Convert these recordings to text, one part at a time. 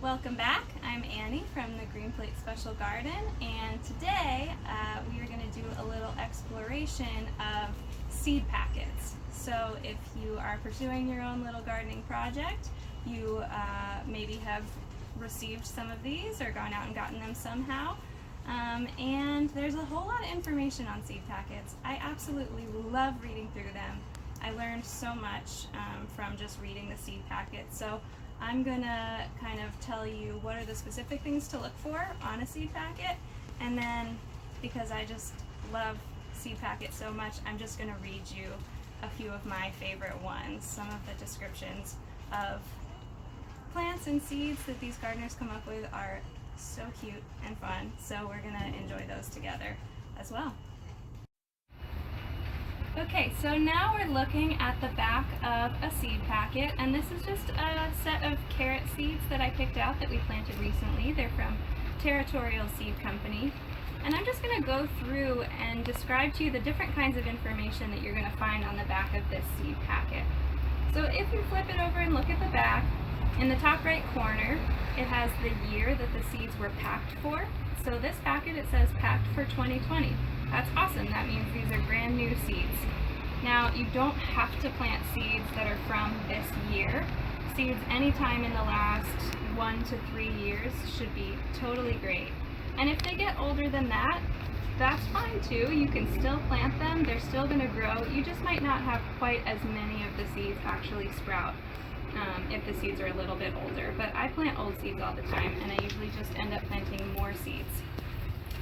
Welcome back. I'm Annie from the Green Plate Special Garden, and today we are going to do a little exploration of seed packets. So if you are pursuing your own little gardening project, you maybe have received some of these or gone out and gotten them somehow. And there's a whole lot of information on seed packets. I absolutely love reading through them. I learned so much from just reading the seed packet. So I'm gonna kind of tell you what are the specific things to look for on a seed packet, and then because I just love seed packets so much, I'm just gonna read you a few of my favorite ones, some of the descriptions of plants and seeds that these gardeners come up with are so cute and fun, so we're gonna enjoy those together as well. Okay, so now we're looking at the back of a seed packet, and this is just a set of carrot seeds that I picked out that we planted recently. They're from Territorial Seed Company, and I'm just going to go through and describe to you the different kinds of information that you're going to find on the back of this seed packet. So if you flip it over and look at the back, in the top right corner, it has the year that the seeds were packed for. So this packet, it says packed for 2020. That's awesome. That means these are brand new seeds. Now, you don't have to plant seeds that are from this year. Seeds anytime in the last 1 to 3 years should be totally great. And if they get older than that, that's fine too. You can still plant them. They're still going to grow. You just might not have quite as many of the seeds actually sprout if the seeds are a little bit older. But I plant old seeds all the time, and I usually just end up planting more seeds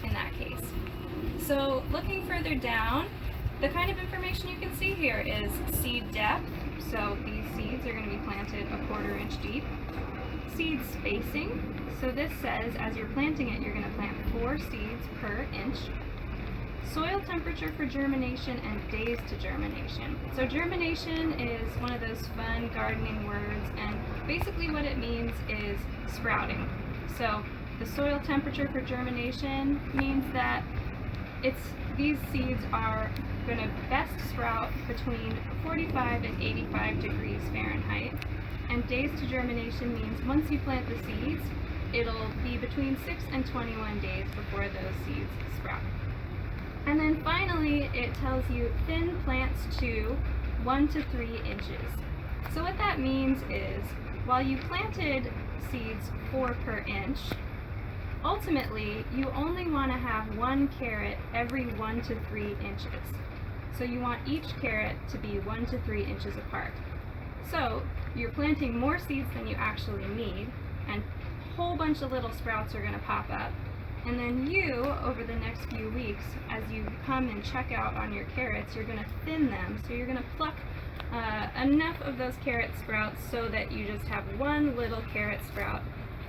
in that case. So looking further down, the kind of information you can see here is seed depth. So these seeds are going to be planted 1/4 inch deep. Seed spacing. So this says as you're planting it, you're going to plant 4 seeds per inch. Soil temperature for germination and days to germination. So germination is one of those fun gardening words, and basically what it means is sprouting. So the soil temperature for germination means that these seeds are going to best sprout between 45 and 85 degrees Fahrenheit. And days to germination means once you plant the seeds, it'll be between 6 and 21 days before those seeds sprout. And then finally, it tells you thin plants to 1 to 3 inches. So what that means is, while you planted seeds 4 per inch, ultimately, you only want to have 1 carrot every 1 to 3 inches. So you want each carrot to be 1 to 3 inches apart. So you're planting more seeds than you actually need, and a whole bunch of little sprouts are going to pop up. And then you, over the next few weeks, as you come and check out on your carrots, you're going to thin them. So you're going to pluck enough of those carrot sprouts so that you just have 1 little carrot sprout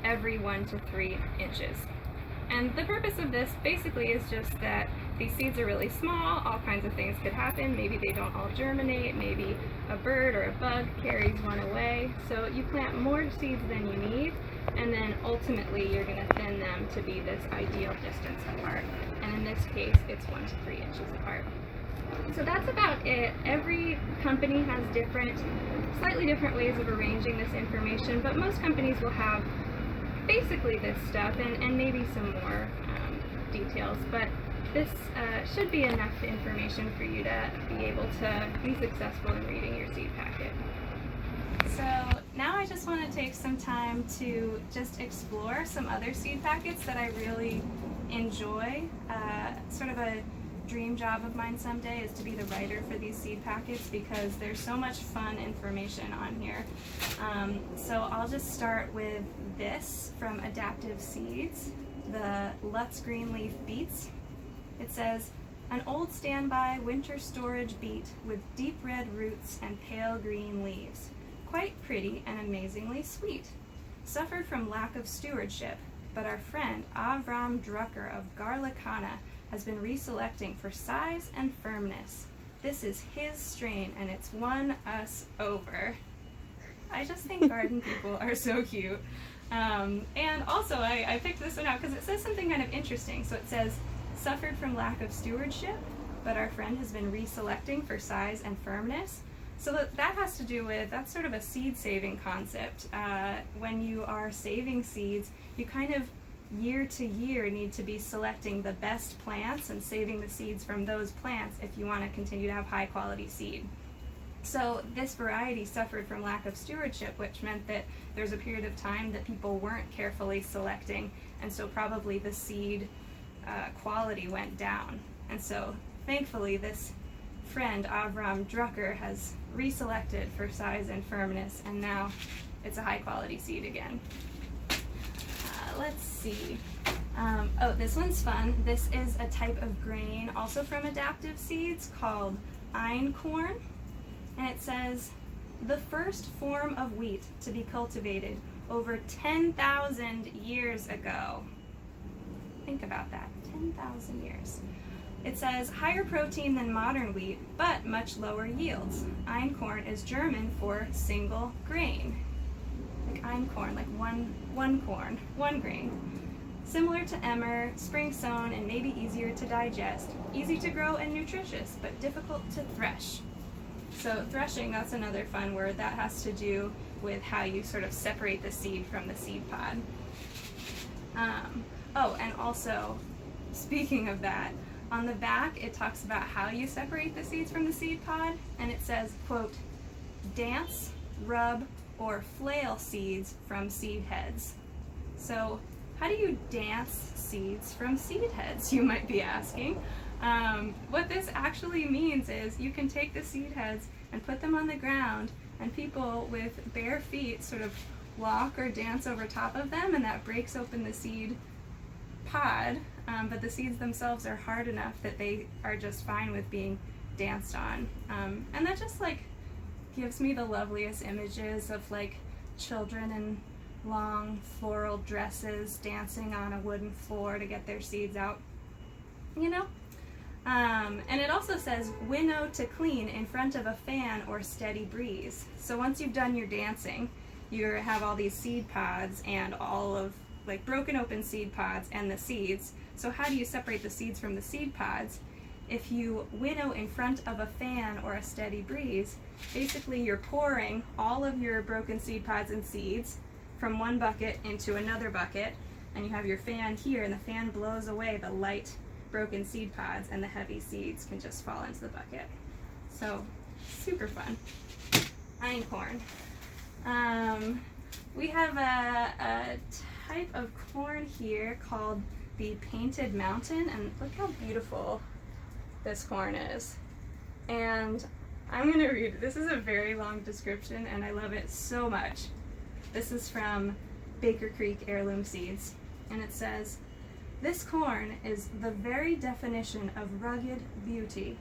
every 1 to 3 inches. And the purpose of this basically is just that these seeds are really small, all kinds of things could happen. Maybe they don't all germinate, maybe a bird or a bug carries one away. So you plant more seeds than you need, and then ultimately you're going to thin them to be this ideal distance apart. And in this case, it's 1 to 3 inches apart. So that's about it. Every company has slightly different ways of arranging this information, but most companies will have basically this stuff and maybe some more details, but this should be enough information for you to be able to be successful in reading your seed packet. So now I just want to take some time to just explore some other seed packets that I really enjoy. Sort of a dream job of mine someday is to be the writer for these seed packets because there's so much fun information on here. So I'll just start with this from Adaptive Seeds, the Lutz Green Leaf Beets. It says, an old standby winter storage beet with deep red roots and pale green leaves. Quite pretty and amazingly sweet. Suffered from lack of stewardship, but our friend Avram Drucker of Garlicana has been reselecting for size and firmness. This is his strain, and it's won us over. I just think garden people are so cute. And also, I picked this one out because it says something kind of interesting. So it says, suffered from lack of stewardship, but our friend has been reselecting for size and firmness. So that has to do with, that's sort of a seed saving concept. When you are saving seeds, you kind of year to year need to be selecting the best plants and saving the seeds from those plants if you want to continue to have high quality seed. So this variety suffered from lack of stewardship, which meant that there's a period of time that people weren't carefully selecting, and so probably the seed quality went down. And so thankfully this friend Avram Drucker has reselected for size and firmness, and now it's a high quality seed again. Let's see. Oh, this one's fun. This is a type of grain also from Adaptive Seeds called einkorn, and it says the first form of wheat to be cultivated over 10,000 years ago. Think about that, 10,000 years. It says higher protein than modern wheat, but much lower yields. Einkorn is German for single grain. Like einkorn, like one corn, one grain. Similar to emmer, spring sown, and maybe easier to digest. Easy to grow and nutritious, but difficult to thresh. So threshing, that's another fun word. That has to do with how you sort of separate the seed from the seed pod. Oh, and also, speaking of that, on the back, it talks about how you separate the seeds from the seed pod, and it says, quote, dance, rub, or flail seeds from seed heads. So how do you dance seeds from seed heads, you might be asking? What this actually means is you can take the seed heads and put them on the ground, and people with bare feet sort of walk or dance over top of them, and that breaks open the seed pod. But the seeds themselves are hard enough that they are just fine with being danced on. And that just like gives me the loveliest images of like children in long floral dresses dancing on a wooden floor to get their seeds out, you know? And it also says winnow to clean in front of a fan or steady breeze. So once you've done your dancing, you have all these seed pods and all of like broken open seed pods and the seeds. So how do you separate the seeds from the seed pods? If you winnow in front of a fan or a steady breeze, basically you're pouring all of your broken seed pods and seeds from one bucket into another bucket, and you have your fan here, and the fan blows away the light broken seed pods, and the heavy seeds can just fall into the bucket. So super fun. Einkorn. We have a type of corn here called the Painted Mountain, and look how beautiful this corn is. And I'm going to read, this is a very long description and I love it so much. This is from Baker Creek Heirloom Seeds, and it says, this corn is the very definition of rugged beauty.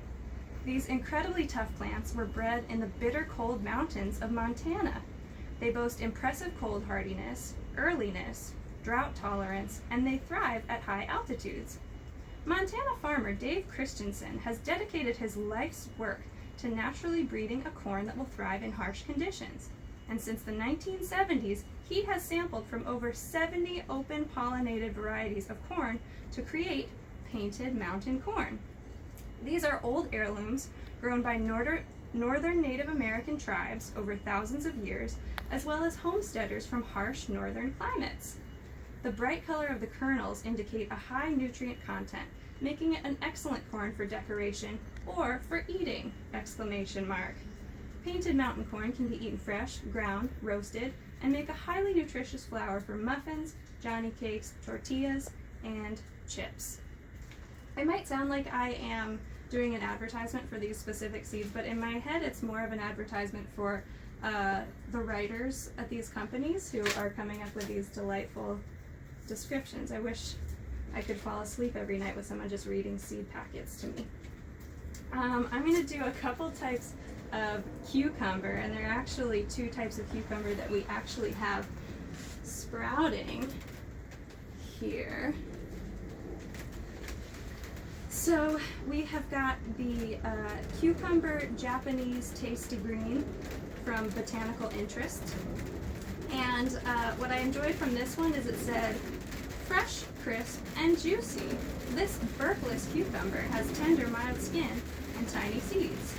These incredibly tough plants were bred in the bitter cold mountains of Montana. They boast impressive cold hardiness, earliness, drought tolerance, and they thrive at high altitudes. Montana farmer Dave Christensen has dedicated his life's work to naturally breeding a corn that will thrive in harsh conditions. And since the 1970s, he has sampled from over 70 open pollinated varieties of corn to create Painted Mountain corn. These are old heirlooms grown by northern Native American tribes over thousands of years, as well as homesteaders from harsh northern climates. The bright color of the kernels indicate a high nutrient content, making it an excellent corn for decoration or for eating! Painted Mountain corn can be eaten fresh, ground, roasted, and make a highly nutritious flour for muffins, johnny cakes, tortillas, and chips. It might sound like I am doing an advertisement for these specific seeds, but in my head it's more of an advertisement for the writers at these companies who are coming up with these delightful descriptions. I wish I could fall asleep every night with someone just reading seed packets to me. I'm going to do a couple types of cucumber, and there are actually two types of cucumber that we actually have sprouting here. So we have got the cucumber Japanese Tasty Green from Botanical Interest, and what I enjoyed from this one is it said fresh, crisp, and juicy. This burkless cucumber has tender, mild skin and tiny seeds.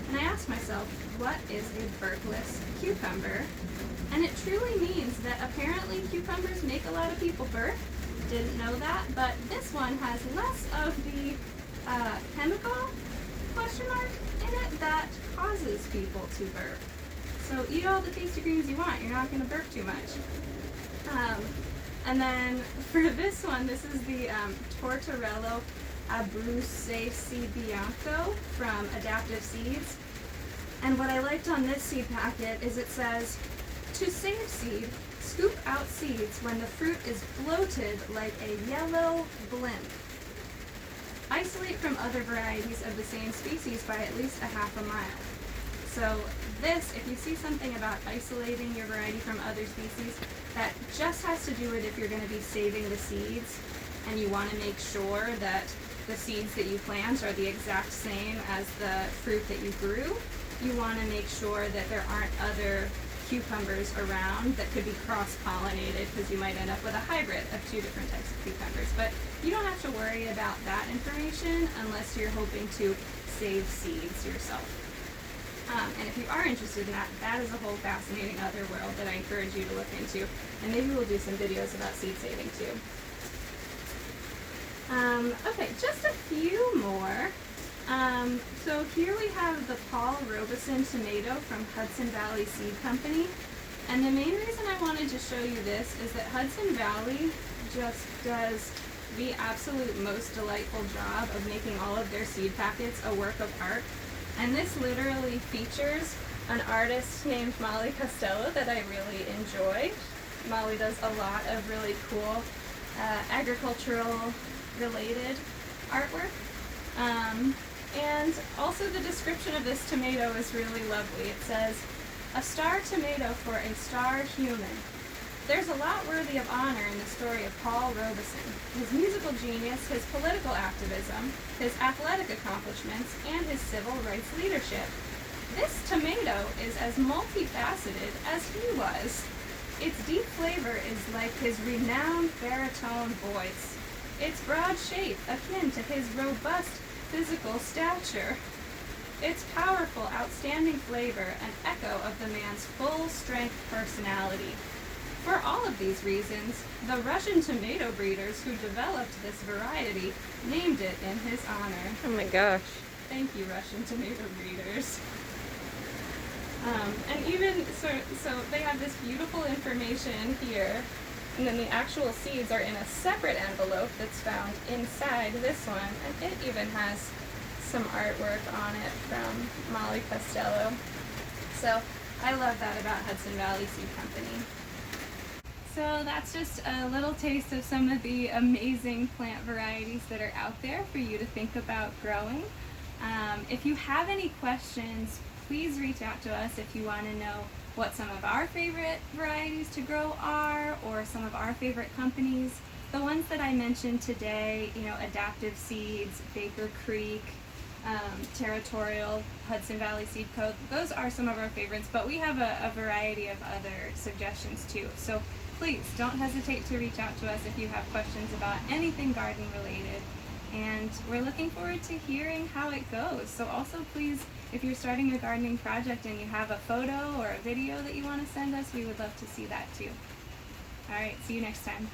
And I asked myself, what is a burpless cucumber? And it truly means that apparently cucumbers make a lot of people burp. Didn't know that, but this one has less of the chemical question mark in it that causes people to burp. So eat all the tasty greens you want. You're not going to burp too much. And then for this one, this is the Tortorello Abruzzese Bianco from Adaptive Seeds. And what I liked on this seed packet is it says, to save seed, scoop out seeds when the fruit is bloated like a yellow blimp. Isolate from other varieties of the same species by at least a half a mile. So this, if you see something about isolating your variety from other species, that just has to do with if you're going to be saving the seeds and you want to make sure that the seeds that you plant are the exact same as the fruit that you grew. You want to make sure that there aren't other cucumbers around that could be cross-pollinated, because you might end up with a hybrid of two different types of cucumbers. But you don't have to worry about that information unless you're hoping to save seeds yourself. And if you are interested in that, that is a whole fascinating other world that I encourage you to look into. And maybe we'll do some videos about seed saving too. Okay, just a few more. So here we have the Paul Robeson tomato from Hudson Valley Seed Company. And the main reason I wanted to show you this is that Hudson Valley just does the absolute most delightful job of making all of their seed packets a work of art. And this literally features an artist named Molly Costello that I really enjoy. Molly does a lot of really cool agricultural related artwork. And also the description of this tomato is really lovely. It says, a star tomato for a star human. There's a lot worthy of honor in the story of Paul Robeson, his musical genius, his political activism, his athletic accomplishments, and his civil rights leadership. This tomato is as multifaceted as he was. Its deep flavor is like his renowned baritone voice. Its broad shape akin to his robust physical stature. Its powerful, outstanding flavor an echo of the man's full-strength personality. For all of these reasons, the Russian tomato breeders who developed this variety named it in his honor. Oh my gosh. Thank you, Russian tomato breeders. And even, so they have this beautiful information here, and then the actual seeds are in a separate envelope that's found inside this one, and it even has some artwork on it from Molly Costello. So I love that about Hudson Valley Seed Company. So that's just a little taste of some of the amazing plant varieties that are out there for you to think about growing. If you have any questions, please reach out to us if you want to know what some of our favorite varieties to grow are, or some of our favorite companies. The ones that I mentioned today, you know, Adaptive Seeds, Baker Creek, Territorial, Hudson Valley Seed Co., those are some of our favorites, but we have a variety of other suggestions too. So please don't hesitate to reach out to us if you have questions about anything garden related. And we're looking forward to hearing how it goes. So also please, if you're starting a gardening project and you have a photo or a video that you want to send us, we would love to see that too. All right, see you next time.